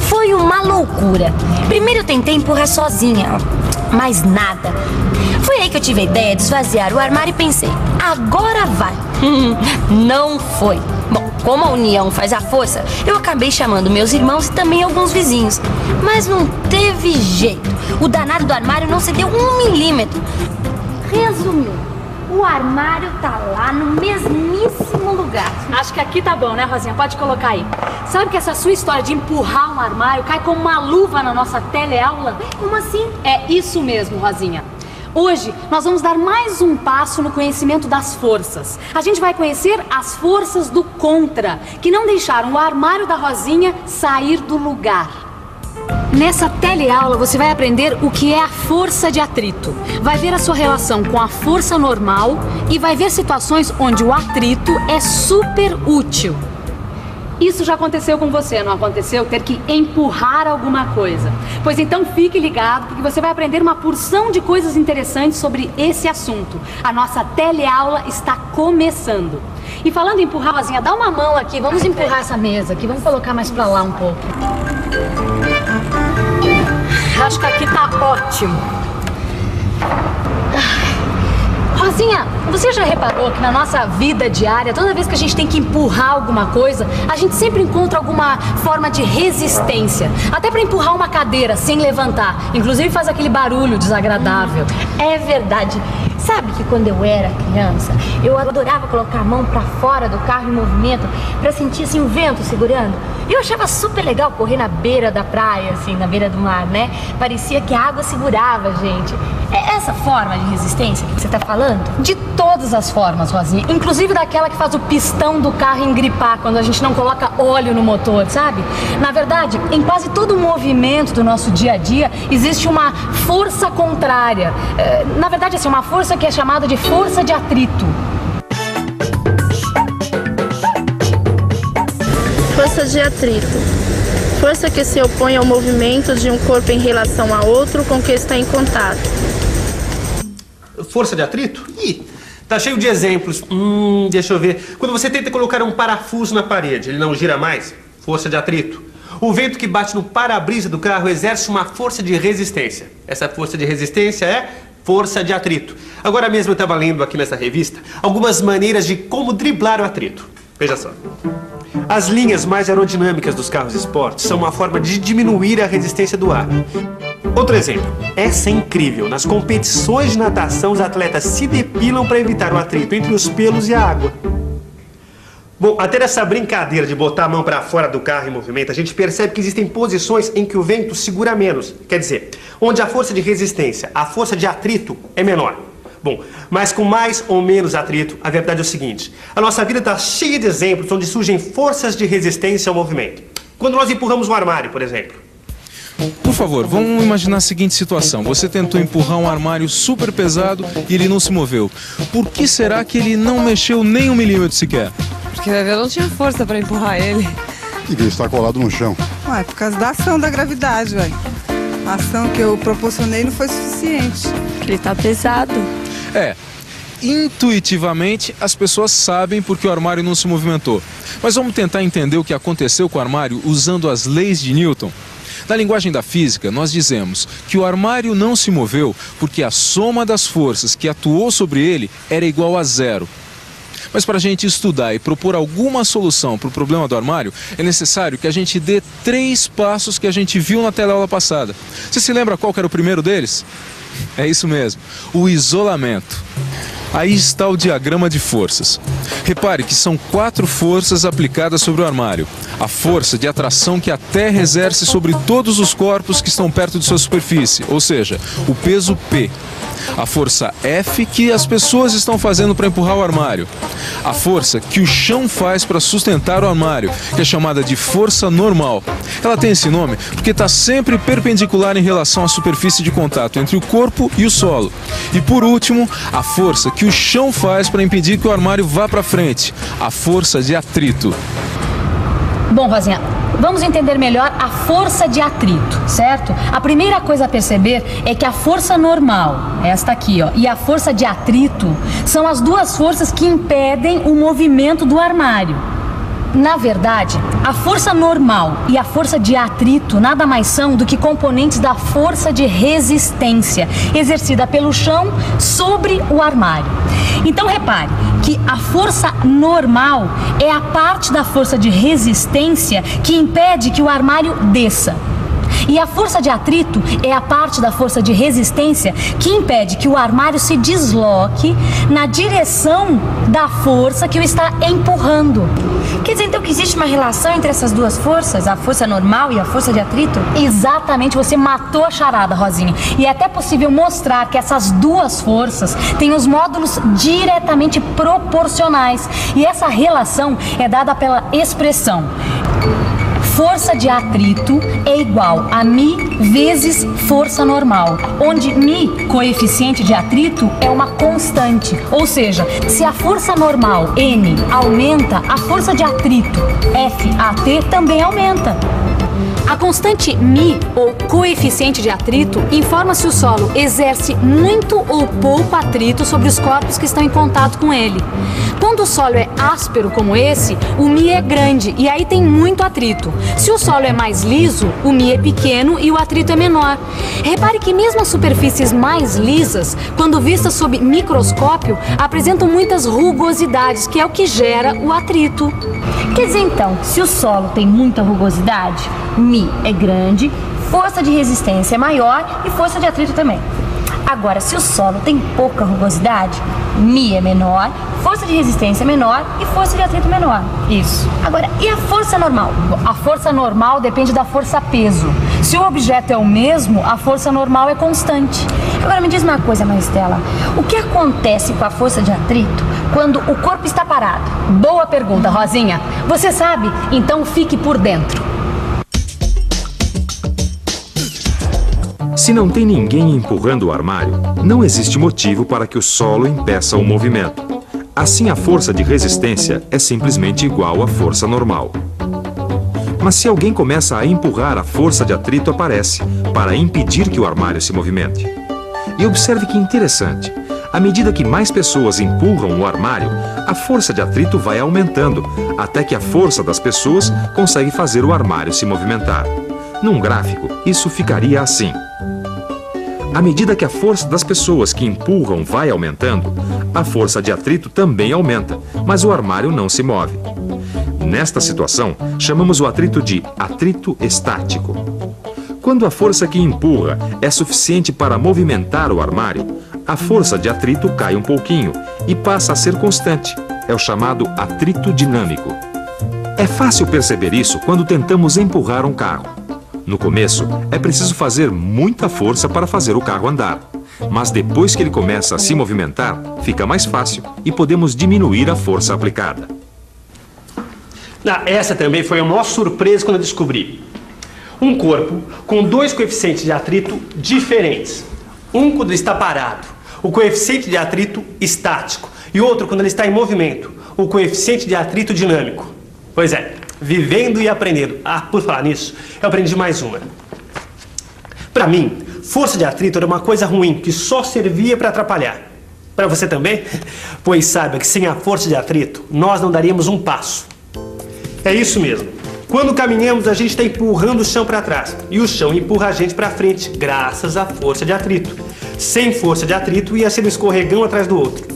Foi uma loucura. Primeiro eu tentei empurrar sozinha, mas nada. Foi aí que eu tive a ideia de esvaziar o armário e pensei, agora vai. Não foi. Bom, como a união faz a força, eu acabei chamando meus irmãos e também alguns vizinhos. Mas não teve jeito. O danado do armário não cedeu 1 milímetro. Resumindo, o armário tá lá no mesmíssimo lugar. Acho que aqui tá bom, né, Rosinha? Pode colocar aí. Sabe que essa sua história de empurrar um armário cai como uma luva na nossa teleaula? Como assim? É isso mesmo, Rosinha. Hoje nós vamos dar mais um passo no conhecimento das forças. A gente vai conhecer as forças do contra, que não deixaram o armário da Rosinha sair do lugar. Nessa teleaula você vai aprender o que é a força de atrito. Vai ver a sua relação com a força normal e vai ver situações onde o atrito é super útil. Isso já aconteceu com você, não aconteceu? Ter que empurrar alguma coisa. Pois então fique ligado, porque você vai aprender uma porção de coisas interessantes sobre esse assunto. A nossa teleaula está começando. E falando em empurrar, Rosinha, dá uma mão aqui. Vamos empurrar essa mesa aqui. Vamos colocar mais pra lá um pouco. Acho que aqui tá ótimo. Rosinha, você já reparou que na nossa vida diária, toda vez que a gente tem que empurrar alguma coisa, a gente sempre encontra alguma forma de resistência. Até para empurrar uma cadeira sem levantar. Inclusive faz aquele barulho desagradável. É verdade. Sabe que quando eu era criança, eu adorava colocar a mão pra fora do carro em movimento pra sentir assim o vento segurando. Eu achava super legal correr na beira da praia, assim, na beira do mar, né? Parecia que a água segurava a gente. É essa forma de resistência que você tá falando? De todas as formas, Rosinha. Inclusive daquela que faz o pistão do carro engripar quando a gente não coloca óleo no motor, sabe? Na verdade, em quase todo o movimento do nosso dia a dia, existe uma força contrária. Na verdade, assim, uma força que é chamada de força de atrito. Força de atrito. Força que se opõe ao movimento de um corpo em relação a outro com que está em contato. Força de atrito? Ih, tá cheio de exemplos. Deixa eu ver. Quando você tenta colocar um parafuso na parede, ele não gira mais? Força de atrito. O vento que bate no para-brisa do carro exerce uma força de resistência. Essa força de resistência é força de atrito. Agora mesmo eu estava lendo aqui nessa revista algumas maneiras de como driblar o atrito. Veja só. As linhas mais aerodinâmicas dos carros esportes são uma forma de diminuir a resistência do ar. Outro exemplo. Essa é incrível. Nas competições de natação, os atletas se depilam para evitar o atrito entre os pelos e a água. Bom, até nessa brincadeira de botar a mão para fora do carro em movimento, a gente percebe que existem posições em que o vento segura menos. Quer dizer, onde a força de resistência, a força de atrito é menor. Bom, mas com mais ou menos atrito, a verdade é o seguinte. A nossa vida está cheia de exemplos onde surgem forças de resistência ao movimento. Quando nós empurramos um armário, por exemplo. Por favor, vamos imaginar a seguinte situação. Você tentou empurrar um armário super pesado e ele não se moveu. Por que será que ele não mexeu nem 1 milímetro sequer? Porque eu não tinha força para empurrar ele. E ele está colado no chão. Ué, por causa da ação da gravidade, velho. A ação que eu proporcionei não foi suficiente. Ele tá pesado. Intuitivamente as pessoas sabem porque o armário não se movimentou. Mas vamos tentar entender o que aconteceu com o armário usando as leis de Newton. Na linguagem da física, nós dizemos que o armário não se moveu porque a soma das forças que atuou sobre ele era igual a 0. Mas para a gente estudar e propor alguma solução para o problema do armário, é necessário que a gente dê 3 passos que a gente viu na teleaula passada. Você se lembra qual que era o primeiro deles? É isso mesmo, o isolamento. Aí está o diagrama de forças. Repare que são 4 forças aplicadas sobre o armário. A força de atração que a Terra exerce sobre todos os corpos que estão perto de sua superfície, ou seja, o peso P. A força F que as pessoas estão fazendo para empurrar o armário. A força que o chão faz para sustentar o armário, que é chamada de força normal. Ela tem esse nome porque está sempre perpendicular em relação à superfície de contato entre o corpo e o solo. E por último, a força que o chão faz para impedir que o armário vá para frente. A força de atrito. Bom, Rosinha, vamos entender melhor a força de atrito, certo? A primeira coisa a perceber é que a força normal, esta aqui, ó, e a força de atrito são as 2 forças que impedem o movimento do armário. Na verdade, a força normal e a força de atrito nada mais são do que componentes da força de resistência exercida pelo chão sobre o armário. Então repare que a força normal é a parte da força de resistência que impede que o armário desça. E a força de atrito é a parte da força de resistência que impede que o armário se desloque na direção da força que o está empurrando. Quer dizer, então, que existe uma relação entre essas duas forças, a força normal e a força de atrito? Exatamente, você matou a charada, Rosinha. E é até possível mostrar que essas duas forças têm os módulos diretamente proporcionais. E essa relação é dada pela expressão: força de atrito é igual a μ vezes força normal, onde μ, coeficiente de atrito, é uma constante. Ou seja, se a força normal, N, aumenta, a força de atrito, FAT, também aumenta. A constante μ, ou coeficiente de atrito, informa se o solo exerce muito ou pouco atrito sobre os corpos que estão em contato com ele. Quando o solo é áspero como esse, o μ é grande e aí tem muito atrito. Se o solo é mais liso, o μ é pequeno e o atrito é menor. Repare que mesmo as superfícies mais lisas, quando vistas sob microscópio, apresentam muitas rugosidades, que é o que gera o atrito. Quer dizer, então, se o solo tem muita rugosidade, μ é grande, força de resistência é maior e força de atrito também. Agora, se o solo tem pouca rugosidade, μ é menor, força de resistência é menor e força de atrito menor. Isso. Agora, e a força normal? A força normal depende da força-peso. Se o objeto é o mesmo, a força normal é constante. Agora, me diz uma coisa, Maristela. O que acontece com a força de atrito quando o corpo está parado? Boa pergunta, Rosinha. Você sabe? Então fique por dentro. Se não tem ninguém empurrando o armário, não existe motivo para que o solo impeça o movimento. Assim, a força de resistência é simplesmente igual à força normal. Mas se alguém começa a empurrar, a força de atrito aparece para impedir que o armário se movimente. E observe que interessante. À medida que mais pessoas empurram o armário, a força de atrito vai aumentando, até que a força das pessoas consegue fazer o armário se movimentar. Num gráfico, isso ficaria assim. À medida que a força das pessoas que empurram vai aumentando, a força de atrito também aumenta, mas o armário não se move. Nesta situação, chamamos o atrito de atrito estático. Quando a força que empurra é suficiente para movimentar o armário, a força de atrito cai um pouquinho e passa a ser constante. É o chamado atrito dinâmico. É fácil perceber isso quando tentamos empurrar um carro. No começo, é preciso fazer muita força para fazer o carro andar. Mas depois que ele começa a se movimentar, fica mais fácil e podemos diminuir a força aplicada. Essa também foi a maior surpresa quando eu descobri. Um corpo com dois coeficientes de atrito diferentes. Um quando ele está parado, o coeficiente de atrito estático. E outro quando ele está em movimento, o coeficiente de atrito dinâmico. Pois é. Vivendo e aprendendo. Por falar nisso, eu aprendi mais uma. Para mim, força de atrito era uma coisa ruim, que só servia para atrapalhar. Para você também? Pois saiba que sem a força de atrito, nós não daríamos um passo. É isso mesmo. Quando caminhamos, a gente está empurrando o chão para trás. E o chão empurra a gente para frente, graças à força de atrito. Sem força de atrito, ia ser um escorregão atrás do outro.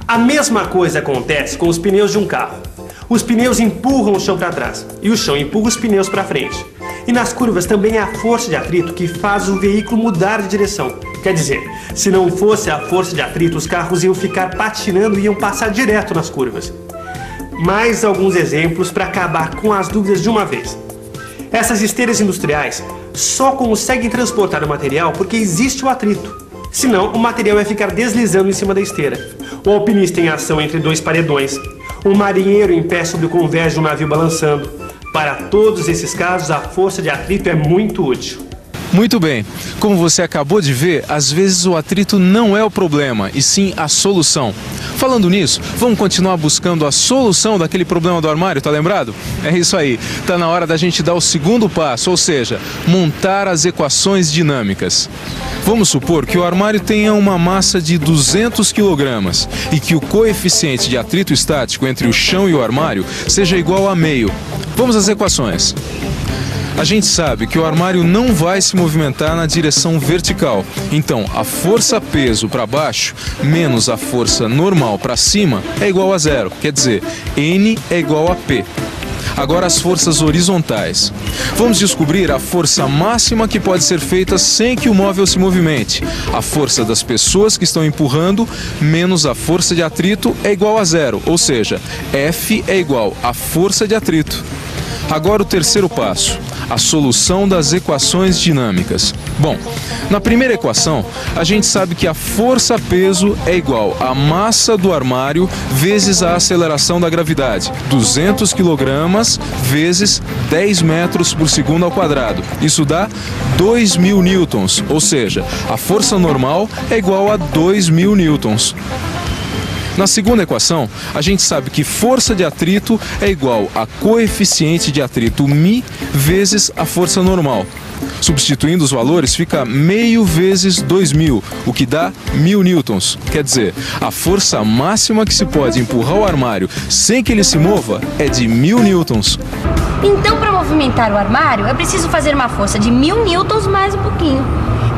A mesma coisa acontece com os pneus de um carro. Os pneus empurram o chão para trás e o chão empurra os pneus para frente. E nas curvas também é a força de atrito que faz o veículo mudar de direção. Quer dizer, se não fosse a força de atrito, os carros iam ficar patinando e iam passar direto nas curvas. Mais alguns exemplos para acabar com as dúvidas de uma vez. Essas esteiras industriais só conseguem transportar o material porque existe o atrito. Senão, o material vai ficar deslizando em cima da esteira. O alpinista em ação entre dois paredões. Um marinheiro em pé sobre o convés de um navio balançando. Para todos esses casos, a força de atrito é muito útil. Muito bem. Como você acabou de ver, às vezes o atrito não é o problema, e sim a solução. Falando nisso, vamos continuar buscando a solução daquele problema do armário, tá lembrado? É isso aí. Tá na hora da gente dar o segundo passo, ou seja, montar as equações dinâmicas. Vamos supor que o armário tenha uma massa de 200 kg e que o coeficiente de atrito estático entre o chão e o armário seja igual a meio. Vamos às equações. A gente sabe que o armário não vai se movimentar na direção vertical. Então, a força-peso para baixo menos a força normal para cima é igual a zero. Quer dizer, N é igual a P. Agora as forças horizontais. Vamos descobrir a força máxima que pode ser feita sem que o móvel se movimente. A força das pessoas que estão empurrando menos a força de atrito é igual a zero. Ou seja, F é igual a força de atrito. Agora o terceiro passo, a solução das equações dinâmicas. Bom, na primeira equação, a gente sabe que a força-peso é igual à massa do armário vezes a aceleração da gravidade, 200 kg vezes 10 metros por segundo ao quadrado. Isso dá 2.000 newtons, ou seja, a força normal é igual a 2.000 newtons. Na segunda equação, a gente sabe que força de atrito é igual a coeficiente de atrito μ vezes a força normal. Substituindo os valores, fica meio vezes 2.000, o que dá 1.000 newtons. Quer dizer, a força máxima que se pode empurrar o armário sem que ele se mova é de 1.000 newtons. Então, para movimentar o armário, é preciso fazer uma força de 1.000 newtons mais um pouquinho.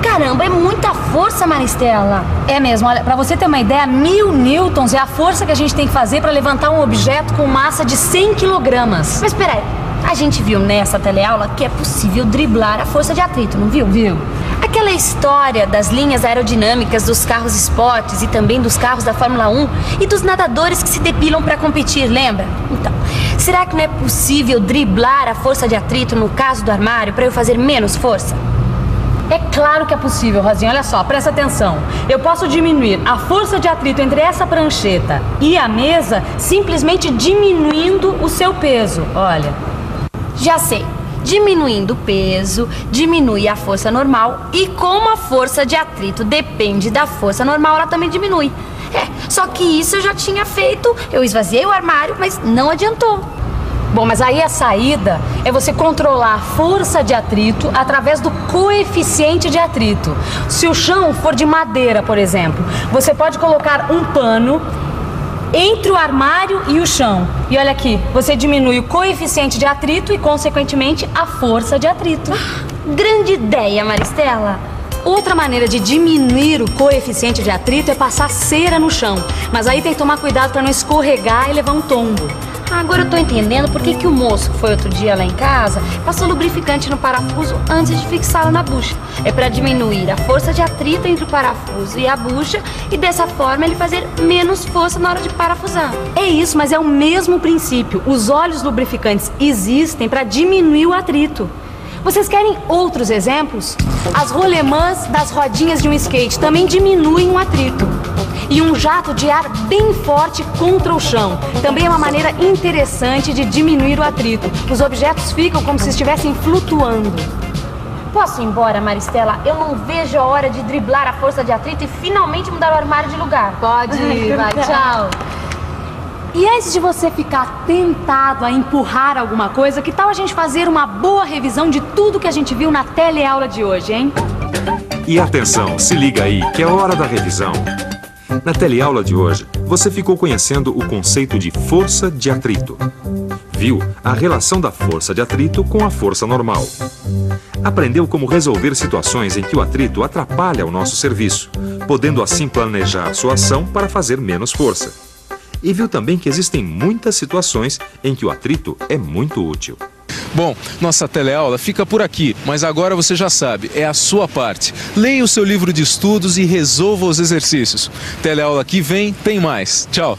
Caramba, é muita força, Maristela. É mesmo, olha, pra você ter uma ideia, 1.000 newtons é a força que a gente tem que fazer pra levantar um objeto com massa de 100 kg. Mas peraí, a gente viu nessa teleaula que é possível driblar a força de atrito, não viu? Viu? Aquela história das linhas aerodinâmicas dos carros esportes e também dos carros da Fórmula 1 e dos nadadores que se depilam para competir, lembra? Então, será que não é possível driblar a força de atrito no caso do armário para eu fazer menos força? É claro que é possível, Rosinha. Olha só, presta atenção. Eu posso diminuir a força de atrito entre essa prancheta e a mesa simplesmente diminuindo o seu peso. Olha. Já sei. Diminuindo o peso, diminui a força normal e como a força de atrito depende da força normal, ela também diminui. Só que isso eu já tinha feito, eu esvaziei o armário, mas não adiantou. Bom, mas aí a saída é você controlar a força de atrito através do coeficiente de atrito. Se o chão for de madeira, por exemplo, você pode colocar um pano entre o armário e o chão. E olha aqui, você diminui o coeficiente de atrito e, consequentemente, a força de atrito. Grande ideia, Maristela. Outra maneira de diminuir o coeficiente de atrito é passar cera no chão. Mas aí tem que tomar cuidado para não escorregar e levar um tombo. Agora eu tô entendendo por que o moço que foi outro dia lá em casa passou lubrificante no parafuso antes de fixá-lo na bucha. É para diminuir a força de atrito entre o parafuso e a bucha e dessa forma ele fazer menos força na hora de parafusar. É isso, mas é o mesmo princípio. Os óleos lubrificantes existem para diminuir o atrito. Vocês querem outros exemplos? As rolemãs das rodinhas de um skate também diminuem o atrito. E um jato de ar bem forte contra o chão também é uma maneira interessante de diminuir o atrito. Os objetos ficam como se estivessem flutuando. Posso ir embora, Maristela? Eu não vejo a hora de driblar a força de atrito e finalmente mudar o armário de lugar. Pode ir, vai, tchau. E antes de você ficar tentado a empurrar alguma coisa, que tal a gente fazer uma boa revisão de tudo que a gente viu na teleaula de hoje, hein? E atenção, se liga aí, que é hora da revisão. Na teleaula de hoje, você ficou conhecendo o conceito de força de atrito. Viu a relação da força de atrito com a força normal. Aprendeu como resolver situações em que o atrito atrapalha o nosso serviço, podendo assim planejar sua ação para fazer menos força. E viu também que existem muitas situações em que o atrito é muito útil. Bom, nossa teleaula fica por aqui, mas agora você já sabe, é a sua parte. Leia o seu livro de estudos e resolva os exercícios. Teleaula que vem tem mais. Tchau!